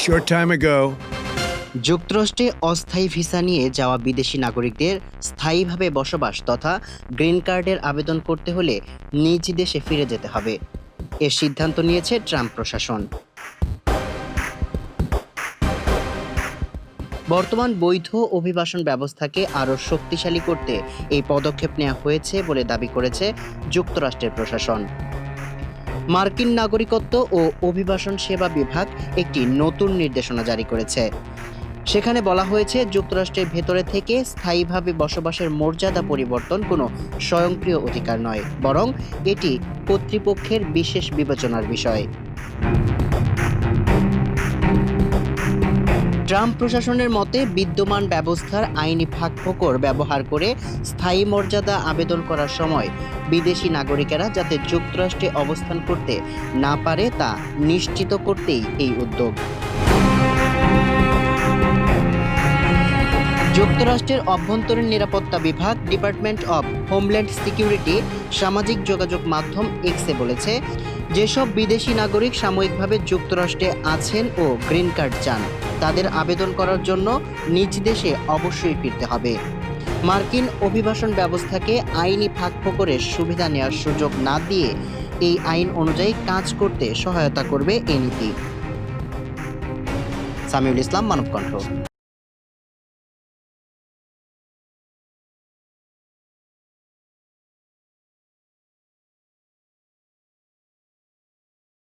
short time ago, যুক্তরাষ্ট্রে অস্থায়ী visa নিয়ে যাওয়া বিদেশি নাগরিকদের স্থায়ীভাবে বসবাস তথা গ্রিন কার্ডের আবেদন করতে হলে নিজ দেশে ফিরে যেতে হবে। এর সিদ্ধান্ত নিয়েছে ট্রাম্প প্রশাসন। বর্তমান বৈধ অভিবাসন ব্যবস্থাকে আরও শক্তিশালী করতে এই পদক্ষেপ নেওয়া হয়েছে বলে দাবি করেছে যুক্তরাষ্ট্রের প্রশাসন। মার্কিন নাগরিকত্ব ও অভিবাসন সেবা বিভাগ একটি নতুন নির্দেশনা জারি করেছে। সেখানে বলা হয়েছে, যুক্তরাষ্ট্রের ভেতরে থেকে স্থায়ীভাবে বসবাসের মর্যাদা পরিবর্তন কোনো স্বয়ংক্রিয় অধিকার নয়, বরং এটি কর্তৃপক্ষের বিশেষ বিবেচনার বিষয়। ট্রাম্প প্রশাসনের মতে, বিদ্যমান ব্যবস্থার আইনি ফাঁকফোকর ব্যবহার করে স্থায়ী মর্যাদা আবেদন করার সময় বিদেশি নাগরিকেরা যাতে যুক্তরাষ্ট্রে অবস্থান করতে না পারে তা নিশ্চিত করতেই এই উদ্যোগ। যুক্তরাষ্ট্রের অভ্যন্তরীণ নিরাপত্তা বিভাগ ডিপার্টমেন্ট অব হোমল্যান্ড সিকিউরিটি সামাজিক যোগাযোগ মাধ্যম এক্সে বলেছে, যেসব বিদেশি নাগরিক সাময়িকভাবে যুক্তরাষ্ট্রে আছেন ও গ্রিন কার্ড চান, তাদের আবেদন করার জন্য নিজ দেশে অবশ্যই ফিরতে হবে। মার্কিন অভিবাসন ব্যবস্থাকে আইনি ফাঁকফোকরের সুবিধা নেওয়ার সুযোগ না দিয়ে এই আইন অনুযায়ী কাজ করতে সহায়তা করবে এই নীতি। সামিউল ইসলাম, মানবকণ্ঠ।